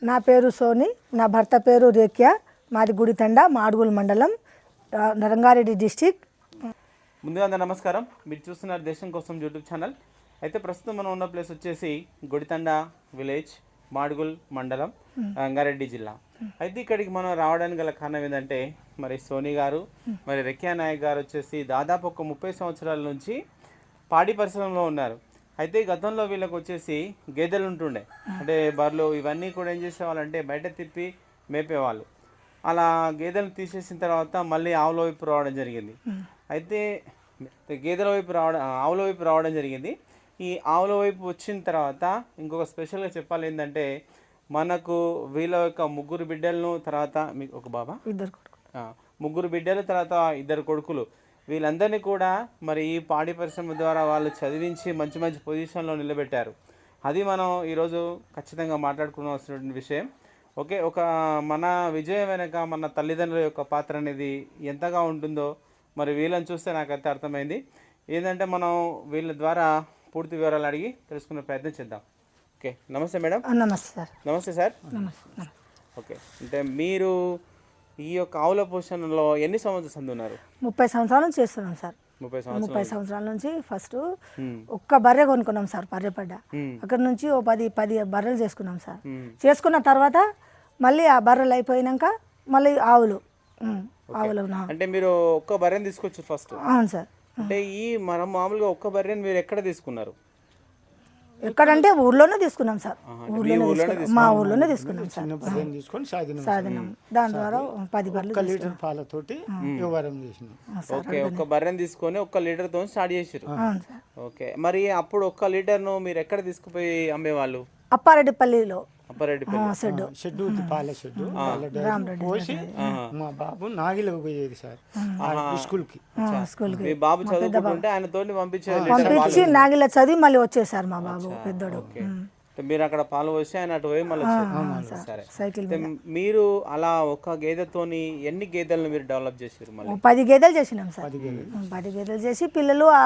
నా పేరు సోని, నా భర్త పేరు రేఖ్య, మాది గుడి తండా, మాడ్గుల్ మండలం, రంగారెడ్డి డిస్ట్రిక్ట్. ముందుగా అందరూ నమస్కారం. మీరు చూస్తున్నారు దేశం కోసం యూట్యూబ్ ఛానల్. అయితే ప్రస్తుతం మనం ఉన్న ప్లేస్ వచ్చేసి గుడితండా విలేజ్, మాడ్గుల్ మండలం, రంగారెడ్డి జిల్లా. అయితే ఇక్కడికి మనం రావడానికి గల కారణం ఏంటంటే, మరి సోని గారు, మరి రేఖ్య నాయక్ గారు వచ్చేసి దాదాపు ఒక 30 సంవత్సరాల నుంచి పాడి పరిశ్రమలో ఉన్నారు. అయితే గతంలో వీళ్ళకి వచ్చేసి గేదెలు ఉంటుండే, అంటే బర్రెలు ఇవన్నీ కూడా ఏం చేసేవాళ్ళంటే బయట తిప్పి మేపేవాళ్ళు. అలా గేదెలు తీసేసిన తర్వాత మళ్ళీ ఆవుల వైపు రావడం జరిగింది. అయితే గేదెల వైపు ఆవుల వైపు రావడం జరిగింది. ఈ ఆవుల వైపు వచ్చిన తర్వాత ఇంకొక స్పెషల్గా చెప్పాలి ఏంటంటే, మనకు వీళ్ళ యొక్క 3 బిడ్డలను, తర్వాత మీకు ఒక బాబా, 3 బిడ్డలు, తర్వాత 2 కొడుకులు, వీళ్ళందరినీ కూడా మరి ఈ పాడి పరిశ్రమ ద్వారా వాళ్ళు చదివించి మంచి మంచి పొజిషన్లో నిలబెట్టారు. అది మనం ఈరోజు ఖచ్చితంగా మాట్లాడుకోవాల్సిన విషయం. ఓకే, ఒక మన విజయం వెనక మన తల్లిదండ్రుల యొక్క పాత్ర అనేది ఎంతగా ఉంటుందో మరి వీళ్ళని చూస్తే నాకైతే అర్థమైంది. ఏంటంటే మనం వీళ్ళ ద్వారా పూర్తి వివరాలు అడిగి తెలుసుకునే ప్రయత్నం చేద్దాం. ఓకే, నమస్తే మేడం. నమస్తే సార్. నమస్తే సార్. ఓకే, అంటే మీరు ఈ యొక్క ఆవుల పోషణలో ఎన్ని సంవత్సరాలు ఉన్నారు? 30 సంవత్సరాల నుంచి చేస్తున్నాం సార్. 30 సంవత్సరాల నుంచి ఫస్ట్ ఒక్క బర్రె కొనుక్కున్నాం సార్, బర్రెపడ్డ. అక్కడ నుంచి ఓ 10 బర్రెలు చేసుకున్నాం సార్. చేసుకున్న తర్వాత మళ్ళీ ఆ బర్రెలు అయిపోయినాక మళ్ళీ ఆవులు. అంటే మీరు ఒక్క బర్రెని తీసుకొచ్చారు ఫస్ట్? అవును సార్. అంటే ఈ మనం మామూలుగా ఒక్క బర్రెని మీరు ఎక్కడ తీసుకున్నారు? ఎక్కడంటే ఊర్లోనే తీసుకున్నాం సార్. మా ఊర్లోనే తీసుకున్నాం సార్. సాధనం దాని ద్వారా 10 బర్రెలు లీటర్ పాలతోటి వ్యవహారం చేసినాం. ఓకే, ఒక్క బర్రెని తీసుకొని 1 లీటర్తో స్టార్ట్ చేసారు. ఓకే, మరి అప్పుడు 1 లీటర్ను మీరు ఎక్కడ తీసుకుపోయి అమ్మేవాళ్ళు? అప్పారెడ్డిపల్లిలో షెడ్డు పాల షెడ్డు పోసి మా బాబు నాగిలకు పోయేది సార్ స్కూల్కి. మీ బాబు చదువుకుంటుంటే ఆయనతో పంపించి నాగిల చదివి మళ్ళీ వచ్చేసారు మా బాబు పెద్దోడు. మీరు అక్కడ పాలు పోసి ఆయన అటు పోయి మళ్ళీ సరే. మీరు అలా ఒక గేదెతోని ఎన్ని గేదెలను మీరు డెవలప్ చేసారు? మళ్ళీ 10 గేదెలు చేసినాం సార్. 10 గేదెలు చేసి పిల్లలు ఆ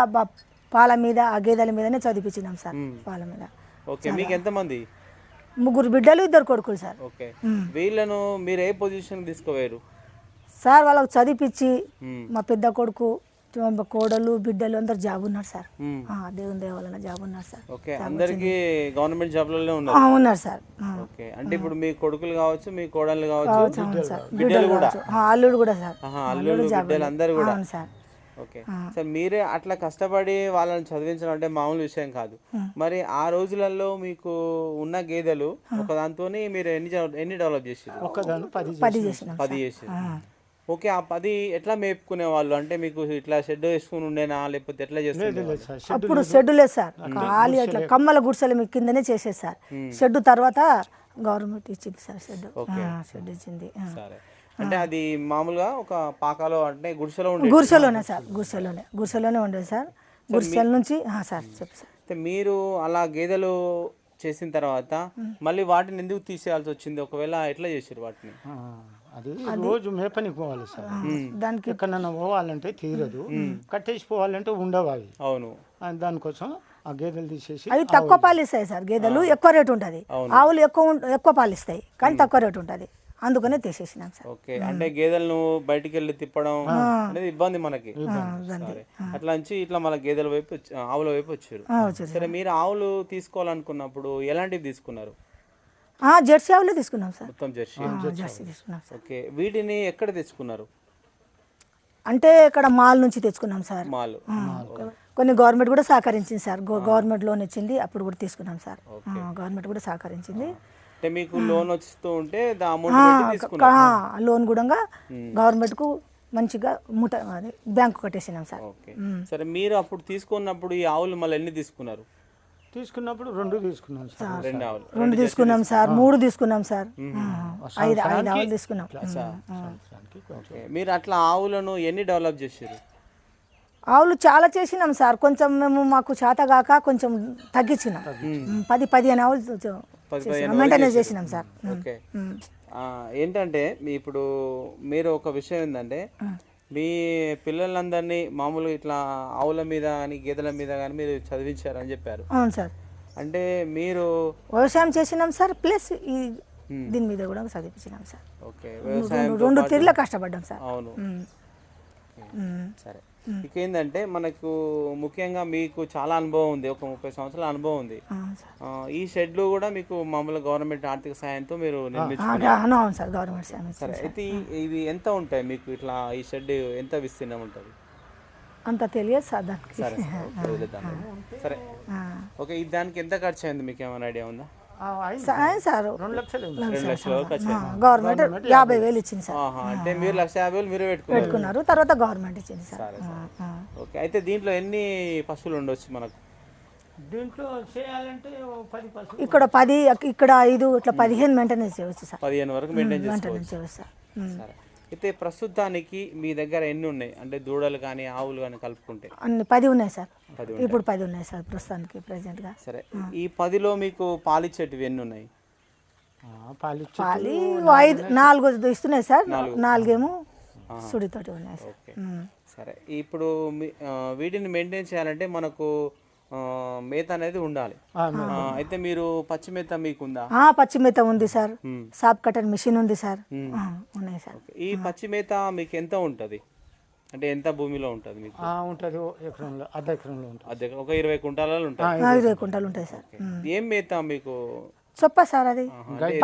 పాల మీద, ఆ గేదెల మీదనే చదివించినాం సార్. పాల మీద. ఓకే, మీకు ఎంతమంది? 3 బిడ్డలు, 2 కొడుకులు సార్. ఓకే, వీళ్ళను మీరు ఏ పొజిషన్ తీసుకోలేరు సార్? వాళ్ళకు చదివించి మా పెద్ద కొడుకు, కోడలు, బిడ్డలు అందరు జాబ్ ఉన్నారు సార్. దేవుని దేవాలన్న జాబ్ ఉన్నారు సార్. ఓకే, అందరికి గవర్నమెంట్ జాబ్లలో ఉన్నారు సార్. ఓకే, అంటే ఇప్పుడు మీ కొడుకులు కావచ్చు, మీ కోడళ్ళు కావచ్చు, బిడ్డలు కూడా, అల్లుడు కూడా సార్. అల్లుడు బిడ్డలు అందరు కూడా సార్. ఓకే సార్, మీరే అట్లా కష్టపడి వాళ్ళని చదివించడం అంటే మామూలు విషయం కాదు. మరి ఆ రోజులలో మీకు ఉన్న గేదెలు ఒక దాంతో మీరు ఎన్ని డెవలప్ చేసారు? 10 చేసారు. ఓకే, ఆ 10 ఎట్లా మేపుకునే వాళ్ళు? అంటే మీకు ఇట్లా షెడ్ వేసుకుని ఉండేనా, లేకపోతే ఎట్లా చేస్తున్నారు? అప్పుడు షెడ్ లేదు సార్, ఖాళీ అట్లా కమ్మల గుడిసెల మీ కిందనే చేసేది సార్. షెడ్ తర్వాత గవర్నమెంట్ ఇచ్చింది సార్ షెడ్. షెడ్ ఇచ్చింది. అంటే అది మామూలుగా ఒక పాకాలో, అంటే గుడిసెలోనే సార్. గుడిసెలోనే ఉండేది సార్. గుడిసెల నుంచి సార్ చెప్పు సార్. అంటే మీరు అలా గేదెలు చేసిన తర్వాత మళ్ళీ వాటిని ఎందుకు తీసేయాల్సి వచ్చింది? ఒకవేళ ఎట్లా చేసారు వాటిని? అది రోజు మేపనికి పోవాలి సార్. దానికి ఎక్కడన్నా పోవాలంటే తీరదు, కట్టేసి పోవాలంటే ఉండవు అవి. అవును, దానికోసం ఆ గేదెలు తీసేసి. అవి తక్కువ పాలు ఇస్తాయి సార్. గేదెలు ఎక్కువ రేటు ఉంటుంది, ఆవులు ఎక్కువ పాలు ఇస్తాయి కానీ తక్కువ రేటు ఉంటుంది, అందుకనే తీసేసినాం సార్. ఓకే, అంటే గేదెలను బయటికి వెళ్ళి తిప్పడం అనేది ఇబ్బంది మనకి. అట్లా నుంచి ఇట్లా మన గేదెల వైపు, ఆవుల వైపు వచ్చారు. సరే, మీరు ఆవులు తీసుకోవాలనుకున్నప్పుడు ఎలాంటివి తీసుకున్నారు? జెర్సీ ఆవులు తీసుకున్నాం సార్. మొత్తం జెర్సీ తీసుకున్నాం సార్. ఓకే, వీటిని ఎక్కడ తెచ్చుకున్నారు? అంటే ఇక్కడ మాల్ నుంచి తెచ్చుకున్నాం సార్. మాల్ కొన్ని గవర్నమెంట్ కూడా సహకరించింది సార్. గవర్నమెంట్ లోన్ ఇచ్చింది, అప్పుడు కూడా తీసుకున్నాం సార్. గవర్నమెంట్ కూడా సహకరించింది. అంటే మీకు లోన్ వస్తూ ఉంటే లోన్ కూడా గవర్నమెంట్ కు మంచిగా బ్యాంకు కట్టేసినాం సార్. ఓకే, సరే, మీరు అప్పుడు తీసుకున్నప్పుడు ఈ ఆవులు మళ్ళీ ఎన్ని తీసుకున్నారు? తీసుకున్నప్పుడు 2 తీసుకున్నాం సార్. 2 ఆవులు. 2 తీసుకున్నాం సార్. 3 తీసుకున్నాం సార్. 5 ఆవులు తీసుకున్నాం. మీరు అట్లా ఆవులను ఎన్ని డెవలప్ చేసారు? ఆవులు చాలా చేసినాం సార్. కొంచెం మేము మాకు చేత కాక కొంచెం తగ్గించినాం. 10-15 ఆవులు మెయింటెనెన్స్ చేసినాం సార్. ఓకే, ఏంటంటే ఇప్పుడు మీరు ఒక విషయం ఏంటంటే, మీ పిల్లలందరినీ మామూలుగా ఇట్లా ఆవుల మీద కానీ గేదెల మీద కానీ మీరు చదివించారని చెప్పారు. అవును సార్. అంటే మీరు వ్యవసాయం చేసినాం సార్, ప్లస్ ఈ దీని మీద కూడా చదివించినాం సార్. ఓకే, రెండు తీర్ల కష్టపడ్డాం సార్. అవును. సరే, ఇక ఏంటంటే మనకు ముఖ్యంగా మీకు చాలా అనుభవం ఉంది, ఒక 30 సంవత్సరాల అనుభవం ఉంది. ఈ షెడ్లు కూడా మీకు మామూలుగా గవర్నమెంట్ ఆర్థిక సాయంతో మీరు నిర్మించుకున్నారు. అవును సార్, గవర్నమెంట్ సాయం. సరే, అయితే ఇవి ఎంత ఉంటాయి మీకు ఇట్లా ఈ షెడ్ ఎంత విస్తీర్ణం ఉంటుంది? అంత తెలియదు సార్ దానికి. సరే సరే, ఓకే, దానికి ఎంత ఖర్చు అయింది మీకు ఏమైనా ఐడియా ఉందా? సార్ 2 లక్షలు 2 లక్షలు ఖర్చు అయింది. గవర్నమెంట్ 50,000 ఇచ్చింది సార్. అంటే మీరు 1,50,000 మీరే పెట్టుకున్నారు, తర్వాత గవర్నమెంట్ ఇచ్చింది సార్. ఓకే, అయితే దీంట్లో ఎన్ని పశువులు ఉండొచ్చు మనకు? దీంట్లో చేయాలంటే 10 పశువులు. ఇక్కడ 10, ఇక్కడ 5, ఇట్లా 15 మెయింటెనెన్స్ చేయవచ్చు సార్. 15 వరకు మెయింటైన్ చేయవచ్చు సార్. సరే, అయితే ప్రస్తుతానికి మీ దగ్గర ఎన్ని ఉన్నాయి, అంటే దూడలు కానీ ఆవులు కానీ కలుపుకుంటే? అన్ని 10 ఉన్నాయి సార్. ఇప్పుడు 10 ఉన్నాయి సార్ ప్రస్తుతానికి, ప్రెసెంట్ గా. సరే, ఈ 10లో మీకు పాలిచ్చేటివి ఎన్ని ఉన్నాయి? పాలు 4 ఇస్తున్నాయి సార్, 4 ఏమో సుడితోటి ఉన్నాయి సార్. సరే, ఇప్పుడు వీటిని మెయింటైన్ చేయాలంటే మనకు మేత అనేది ఉండాలి. అయితే మీరు పచ్చి మేత మీకు ఉందా? పచ్చి మేత ఉంది సార్, సాప్ కటర్ మిషన్ ఉంది సార్, ఉన్నాయి సార్. ఈ పచ్చి మేత మీకు ఎంత ఉంటుంది, అంటే ఎంత భూమిలో ఉంటుంది మీకు? ఉంటుంది ఎకరంలో, అర్ధ ఎకరంలో ఉంటుంది. ఒక 20 కుంటాలలో ఉంటుంది. 20 కుంటాలు ఉంటాయి సార్. ఏం మేత మీకు? చొప్ప సార్, అది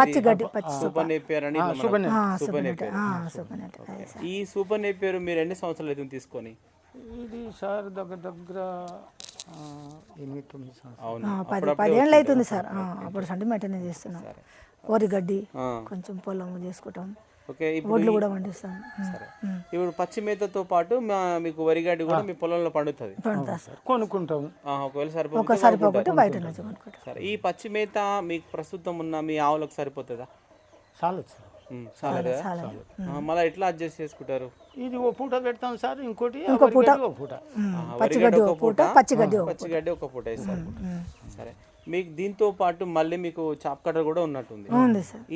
పచ్చి గడ్డి, పచ్చి సూపర్ నేపియర్ అని. ఈ సూపర్ నేపియర్ మీరు ఎన్ని సంవత్సరాలు అయితే తీసుకొని? ఇది సార్ దగ్గర 8-9 సంవత్సరాలు, 10 ఏళ్ళు అవుతుంది సార్. అప్పుడు సంటి మెయింటైన్ చేస్తున్నాం, వరి గడ్డి కొంచెం పొలం చేసుకుంటాం. ఓకే, వడ్లు కూడా పండిస్తాం. ఇప్పుడు పచ్చి మేతతో పాటు మీకు వరి గడ్డి కూడా మీ పొలంలో పండుతుంది, కొనుక్కుంటాం. ఒకవేళ సరిపోతే బయట నుంచి కొనుక్కుంటాం. సరే, ఈ పచ్చి మేత మీకు ప్రస్తుతం ఉన్న మీ ఆవులకు సరిపోతుందా? చాలదు మళ్ళీ ఎట్లా అడ్జస్ట్ చేసుకుంటారు? ఇది ఓ పూట పెడతాం సార్, ఇంకోటి పూట పచ్చిగడ్డి ఒక పూట వేస్తారు. సరే, మీకు దీంతో పాటు మళ్ళీ మీకు చాప్ కటర్ కూడా ఉన్నట్టుంది.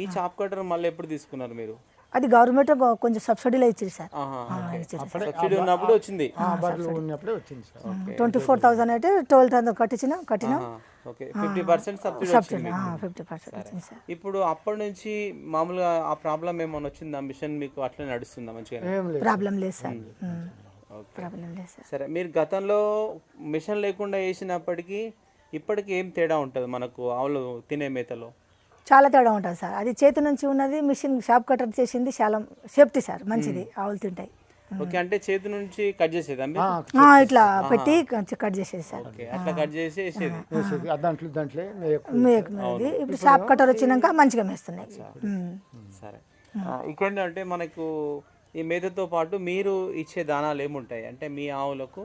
ఈ చాప్ కటర్ మళ్ళీ ఎప్పుడు తీసుకున్నారు మీరు? అది గవర్నమెంట్ కొంచెం సబ్సిడీలో ఇచ్చింది సార్. సబ్సిడీ ఉన్నప్పుడు వచ్చింది, 24,000 అయితే 12,000 కట్టినా. ఓకే, 50% సబ్సిడీ వచ్చింది. 50% సార్. ఇప్పుడు అప్పటి నుంచి మామూలుగా ఆ ప్రాబ్లం ఏమైనా వచ్చిందా? మిషన్ మీకు అట్లా నడుస్తుందా మంచిగా? ప్రాబ్లం లేదు సార్. సరే, మీరు గతంలో మిషన్ లేకుండా వేసినప్పటికీ ఇప్పటికి ఏం తేడా ఉంటుంది మనకు ఆవులు తినే మేతలో? చాలా తేడా ఉంటుంది సార్. అది చేతి నుంచి ఉన్నది, మిషన్ షాప్ కటర్ చేసింది చాలా సేఫ్టీ సార్, మంచిది, ఆవులు తింటాయి. ఓకే, అంటే చేతి నుంచి కట్ చేసేది ఇట్లా పెట్టి కట్ చేసేది సార్. అట్లా కట్ చేసి ఇప్పుడు షాప్ కటర్ వచ్చినాక మంచిగా మేస్తున్నాయి. సరే, ఇక్కడ మనకు ఈ మేతతో పాటు మీరు ఇచ్చే దానాలు ఏముంటాయి, అంటే మీ ఆవులకు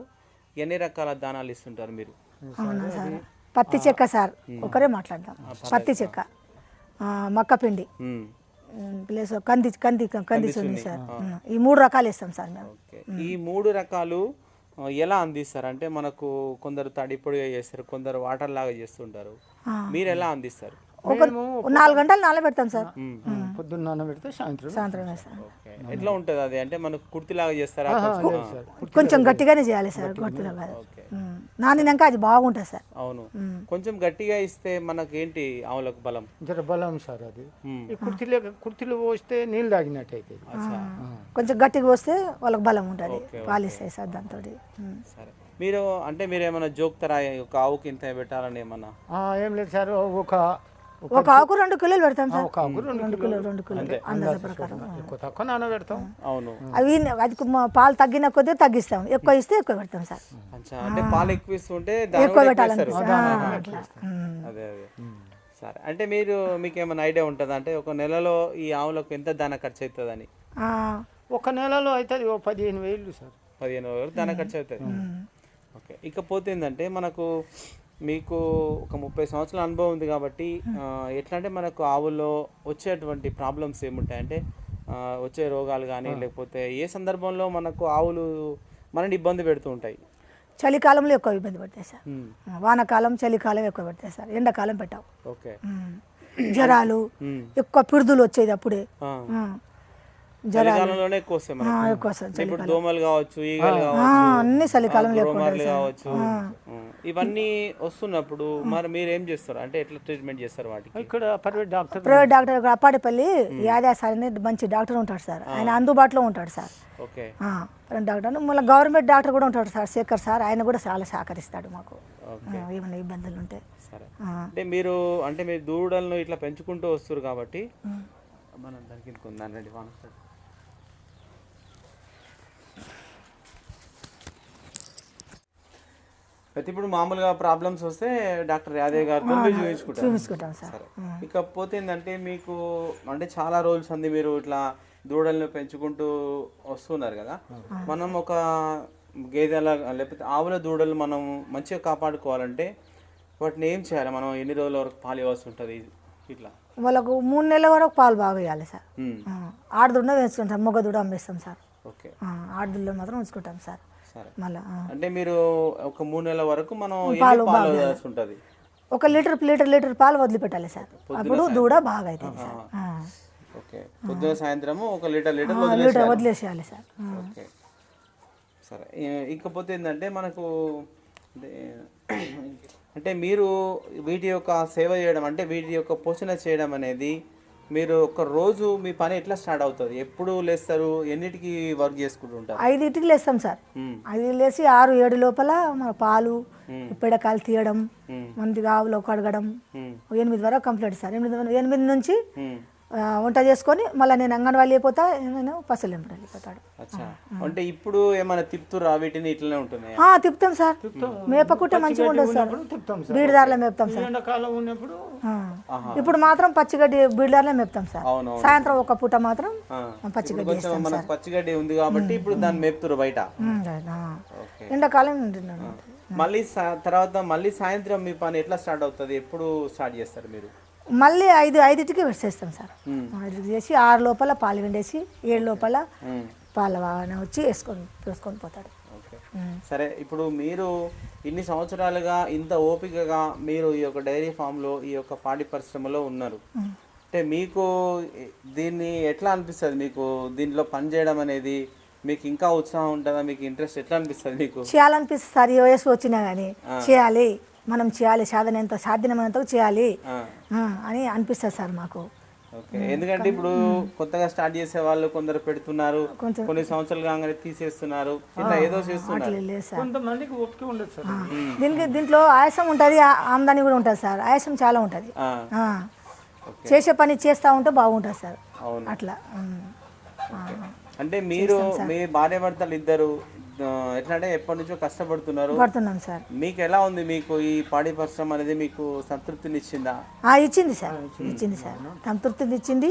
ఎన్ని రకాల దానాలు ఇస్తుంటారు మీరు? అవునా సార్, పత్తి చెక్క సార్, ఒకరే మాట్లాడదాం. పత్తి చెక్క, మక్క పిండి ప్లస్ కంది ఉంది సార్. ఈ 3 రకాలు ఇస్తాం సార్ మేము. ఈ 3 రకాలు ఎలా అందిస్తారు అంటే మనకు కొందరు తడి పొడిగా చేస్తారు, కొందరు వాటర్ లాగా చేస్తుంటారు, మీరు ఎలా అందిస్తారు? 4 గంటలు నానబెడతాం సార్, పొద్దున్న నానబెడితే సాయంత్రం వేస్తాం. ఎట్లా ఉంటుంది అది, అంటే మనకు కుర్తిలాగా చేస్తారా? కొంచెం గట్టిగానే చేయాలి సార్, గుర్తులాగా నానినాక అది బాగుంటుంది సార్. అవును, కొంచెం గట్టిగా ఇస్తే మనకి ఏంటి ఆవులకు బలం? బలం సార్, అది కుర్తిలో పోస్తే నీళ్ళు తాగినట్టు అయితే. కొంచెం గట్టిగా పోస్తే వాళ్ళకి బలం ఉంటుంది, పాలిస్తాయి సార్ దాంతో. సరే, మీరు అంటే మీరు ఏమైనా జోక్తారా ఒక ఆవుకి ఇంత పెట్టాలని ఏమన్నా? ఏం లేదు సార్, ఒక ఆకు 2 కిలోలు పెడతాం సార్. ఒక ఆకు 2 కిలోలు అందాజ ప్రకారం తక్కువ నానబెడతాం. అవును, అవి అది పాలు తగ్గిన కొద్దీ తగ్గిస్తాం, ఎక్కువ ఇస్తే ఎక్కువ పెడతాం సార్. అంటే పాలు ఎక్కువ ఇస్తుంటే ఎక్కువ పెట్టాలి. అదే సరే, అంటే మీకు ఏమైనా ఐడియా ఉంటుందా, అంటే ఒక నెలలో ఈ ఆవులకు ఎంత దాన ఖర్చు అవుతుందని? ఒక నెలలో అవుతుంది 15,000 సార్. 15,000 దాన ఖర్చు అవుతుంది. ఓకే, ఇకపోతే ఏంటంటే మనకు మీకు ఒక 30 సంవత్సరాల అనుభవం ఉంది కాబట్టి ఎట్లా అంటే మనకు ఆవుల్లో వచ్చేటువంటి ప్రాబ్లమ్స్ ఏముంటాయంటే వచ్చే రోగాలు కానీ లేకపోతే ఏ సందర్భంలో మనకు ఆవులు మనని ఇబ్బంది పెడుతూ ఉంటాయి? చలికాలంలో ఎక్కువ ఇబ్బంది పడతాయి సార్, వానాకాలం చలికాలం ఎక్కువ పడతాయి సార్, ఎండాకాలం పెట్టావు. ఓకే, జ్వరాలు ఎక్కువ పిడుదులు వచ్చేది అప్పుడే, చలికాలంలోనే ఎక్కువ వస్తాయి మనకు. ఎక్కువ వస్తుంది ఇప్పుడు దోమలు కావచ్చు, ఈగలు కావచ్చు, అన్ని చలికాలంలో ఎక్కువ గ్రోమర్లు కావచ్చు, ఇవన్నీ వస్తున్నప్పుడు మరి మీరు ఏం చేస్తారు అంటే ఎట్లా ట్రీట్మెంట్ చేస్తారు వాటికి? ఇక్కడ ప్రైవేట్ డాక్టర్ అప్పాడిపల్లి యాదాస్ అని మంచి డాక్టర్ ఉంటాడు సార్, ఆయన అందుబాటులో ఉంటాడు సార్. ఓకే, డాక్టర్ మళ్ళీ గవర్నమెంట్ డాక్టర్ కూడా ఉంటాడు సార్, శేఖర్ సార్, ఆయన కూడా చాలా సహకరిస్తాడు మాకు ఏమైనా ఇబ్బందులు ఉంటే. సరే, అంటే మీరు దూడలను ఇట్లా పెంచుకుంటూ వస్తారు కాబట్టి మనం దానికి ఇంకొందండి అయితే ఇప్పుడు మామూలుగా ప్రాబ్లమ్స్ వస్తే డాక్టర్ యాదవ్ గారితో చూపించుకుంటాం సార్. ఇకపోతే ఏంటంటే మీకు అంటే చాలా రోజులు అంది మీరు ఇట్లా దూడలను పెంచుకుంటూ వస్తున్నారు కదా, మనం ఒక గేదెల లేకపోతే ఆవుల దూడలు మనం మంచిగా కాపాడుకోవాలంటే వాటిని ఏం చేయాలి? మనం ఎన్ని రోజుల వరకు పాలు ఇవ్వాల్సి ఉంటుంది? ఇట్లా వాళ్ళకు 3 నెలల వరకు పాలు బాగా ఇవ్వాలి సార్. ఆడదుడ వేసుకుంటాం, మగ దూడ అమ్మేస్తాం సార్. ఓకే, ఆడదుల్లో మాత్రం ఉంచుకుంటాం సార్. మళ్ళీ అంటే మీరు ఒక 3 నెలల వరకు మనం పాలు ఉంటుంది, ఒక లీటర్ పాలు వదిలిపెట్టాలి సార్, అప్పుడు దూడ బాగా అవుతుంది సార్. ఓకే, పొద్దున సాయంత్రము ఒక లీటర్ వదిలేసేయాలి సార్. ఓకే, సరే. ఇకపోతే ఏంటంటే మనకు అంటే మీరు వీటి యొక్క సేవ చేయడం అంటే వీటి యొక్క పోషణ చేయడం అనేది మీరు ఒక రోజు మీ పని ఎట్లా స్టార్ట్ అవుతుంది? ఎప్పుడు లేస్తారు? ఎన్నిటికి వర్క్ చేసుకుంటూ ఉంటారు? 5ంటికి లేస్తాం సార్. 5కి లేచి 6-7 లోపల మన పాలు పిడకాయలు తీయడం, మందిగా ఆవులో కడగడం, 8 వరకు కంప్లీట్ సార్. 8 నుంచి వంట చేసుకొని మళ్ళీ నేను అంగన్వాడీ అయిపోతా, నేను పసలు వెళ్ళిపోతాడు. అంటే ఇప్పుడు ఏమైనా తిప్పుతురా వీటిని? ఇట్లనే ఉంటున్నాయి? తిప్పుతాం సార్, మేపకుంటే మంచిగా ఉండదు సార్. బీడిదారులో మేపుతాం సార్. ఇప్పుడు మాత్రం పచ్చిగడ్డి బీడిదారులో మేపుతాం సార్. సాయంత్రం ఒక పూట మాత్రం పచ్చిగడ్డి. పచ్చిగడ్డి ఉంది కాబట్టి ఇప్పుడు దాన్ని మేపుతురు బయట. ఎండాకాలం మళ్ళీ తర్వాత మళ్ళీ సాయంత్రం మీ పని ఎట్లా స్టార్ట్ అవుతుంది? ఎప్పుడు స్టార్ట్ చేస్తారు మీరు? మళ్ళీ 5ంటికి పెట్టేస్తాం సార్. 5కి చేసి 6 లోపల పాలు విండేసి 7 లోపల పాలు వచ్చి వేసుకొని పోతాడు. సరే, ఇప్పుడు మీరు ఇన్ని సంవత్సరాలుగా ఇంత ఓపికగా మీరు ఈ యొక్క డైరీ ఫామ్లో ఈ యొక్క పాడి పరిశ్రమలో ఉన్నారు అంటే మీకు దీన్ని ఎట్లా అనిపిస్తుంది? మీకు దీనిలో పని చేయడం అనేది మీకు ఇంకా ఉత్సాహం ఉంటుందా? మీకు ఇంట్రెస్ట్ ఎట్లా అనిపిస్తుంది? మీకు చేయాలనిపిస్తుంది సార్. ఈ వయసు వచ్చినా కానీ చేయాలి, మనం చేయాలి, సాధ్యమైనంత చేయాలి అని అనిపిస్తుంది సార్ మాకు. ఎందుకంటే ఇప్పుడు కొత్తగా స్టార్ట్ చేసే వాళ్ళు కొందరు పెడుతున్నారు, కొన్ని సంవత్సరాలు కాగానే తీసేస్తున్నారు, ఇట్లా ఏదో చేస్తున్నారు. దీంట్లో ఆయాసం ఉంటుంది, ఆమ్దాని కూడా ఉంటుంది సార్. ఆయాసం చాలా ఉంటుంది, చేసే పని చేస్తూ ఉంటే బాగుంటుంది సార్. అట్లా అంటే మీరు మీ భార్య భర్తలు ఇద్దరు ఎట్లా అంటే ఎప్పటి నుంచో కష్టపడుతున్నాం సార్. మీకు ఎలా ఉంది? మీకు ఈ పాడి పరిశ్రమ అనేది మీకు సంతృప్తిని ఇచ్చిందా? ఇచ్చింది సార్, ఇచ్చింది సార్, సంతృప్తిని ఇచ్చింది.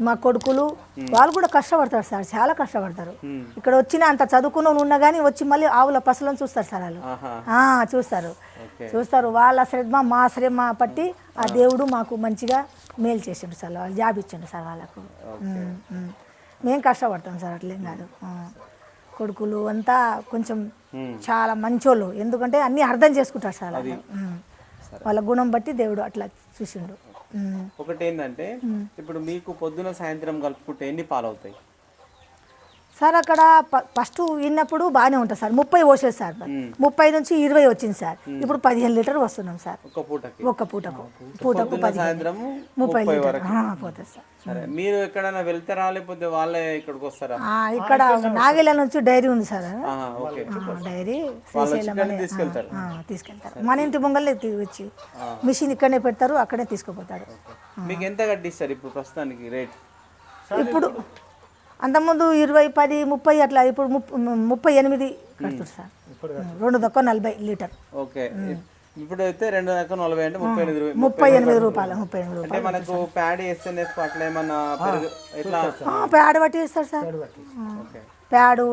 మా కొడుకులు వాళ్ళు కూడా కష్టపడతారు సార్, చాలా కష్టపడతారు. ఇక్కడ వచ్చిన అంత చదువుకున్న వాళ్ళు ఉన్నా కానీ వచ్చి మళ్ళీ ఆవుల పసలను చూస్తారు సార్. వాళ్ళు చూస్తారు వాళ్ళ శ్రమ మా శ్రమ పట్టి ఆ దేవుడు మాకు మంచిగా మేలు చేసిండు సార్. వాళ్ళు జాబ్ ఇచ్చిండు సార్ వాళ్ళకు. మేము కష్టపడతాం సార్, అట్లేం కాదు. కొడుకులు అంతా కొంచెం చాలా మంచోళ్ళు, ఎందుకంటే అన్నీ అర్థం చేసుకుంటారు సార్. వాళ్ళ గుణం బట్టి దేవుడు అట్లా చూసిండు. ఒకటి ఏంటంటే ఇప్పుడు మీకు పొద్దున సాయంత్రం కలుపుకుంటే ఎన్ని పాలు అవుతాయి సార్? అక్కడ ఫస్ట్ విన్నప్పుడు బాగానే ఉంటుంది సార్, 30 పోసేది సార్. 30 నుంచి 20 వచ్చింది సార్. ఇప్పుడు 15 లీటర్ వస్తున్నాం సార్ ఒక్క పూటకు 30 లీటర్ పోతుంది సార్. సరే, మీరు ఎక్కడైనా వెళ్తారా లేకపోతే వాళ్ళే ఇక్కడికి వస్తారా? ఇక్కడ నాగేల నుంచి డైరీ ఉంది సార్, డైరీ తీసుకెళ్తారు. మన ఇంటి ముంగల్ని వచ్చి మిషన్ ఇక్కడనే పెడతారు, అక్కడే తీసుకుపోతారు. మీకు ఎంత కట్టిస్తారు ఇప్పుడు ప్రస్తుతానికి రేట్? ఇప్పుడు అంతకుముందు 20, 10, 30 అట్లా, ఇప్పుడు 38 కడుతుంది సార్. 240 లీటర్. ఓకే, ఇప్పుడు అయితే 240 అంటే 38 రూపాయలు. అంటే మనకు ప్యాడ్ ఎస్ఎన్ఎఫ్ అట్లా ఏమన్నా ప్యాడ్ పట్టి వేస్తాడు సార్. ప్యాడు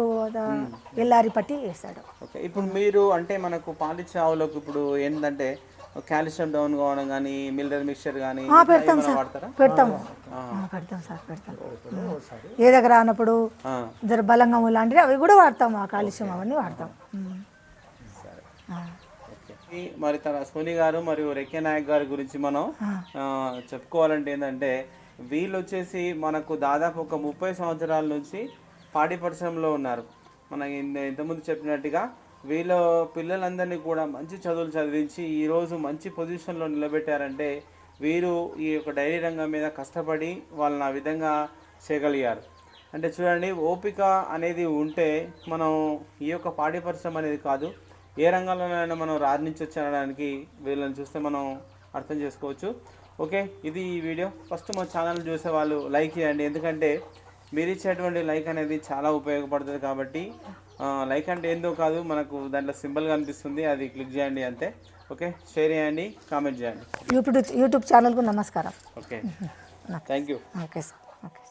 ఎల్లారి పట్టి వేస్తాడు. ఓకే, ఇప్పుడు మీరు అంటే మనకు పాలిచ్చే ఆవులకు ఇప్పుడు ఏంటంటే కాల్షియం డౌన్ కావడం కానీ మినరల్ మిక్చర్ కానీ పెడతాం సార్. పెడతాం సార్, పెడతాం. ఏ దగ్గర అన్నప్పుడు జర బలంగా లాంటివి అవి కూడా వాడతాం, ఆ కాల్షియం అవన్నీ వాడతాం. మరి తన సోని గారు మరియు రెక్కే నాయక్ గారి గురించి మనం చెప్పుకోవాలంటే ఏంటంటే వీళ్ళు వచ్చేసి మనకు దాదాపు ఒక 30 సంవత్సరాల నుంచి పాడి పరిశ్రమలో ఉన్నారు. మన ఇంతకుముందు చెప్పినట్టుగా వీళ్ళ పిల్లలందరినీ కూడా మంచి చదువులు చదివించి ఈరోజు మంచి పొజిషన్లో నిలబెట్టారంటే వీరు ఈ యొక్క డైరీ రంగం మీద కష్టపడి వాళ్ళని ఆ విధంగా చేయగలిగారు. అంటే చూడండి, ఓపిక అనేది ఉంటే మనం ఈ యొక్క పాడి పరిశ్రమ అనేది కాదు, ఏ రంగంలోనైనా మనం రాణించవచ్చు అనడానికి వీళ్ళని చూస్తే మనం అర్థం చేసుకోవచ్చు. ఓకే, ఇది ఈ వీడియో. ఫస్ట్ మా ఛానల్ చూసే వాళ్ళు లైక్ చేయండి, ఎందుకంటే మీరు ఇచ్చేటువంటి లైక్ అనేది చాలా ఉపయోగపడుతుంది. కాబట్టి లైక్ అంటే ఏందో కాదు, మనకు దాంట్లో సింబల్ కనిపిస్తుంది, అది క్లిక్ చేయండి అంతే. ఓకే, షేర్ చేయండి, కామెంట్ చేయండి. యూట్యూబ్ ఛానల్కు నమస్కారం. Okay, thank you. Okay sir. Okay.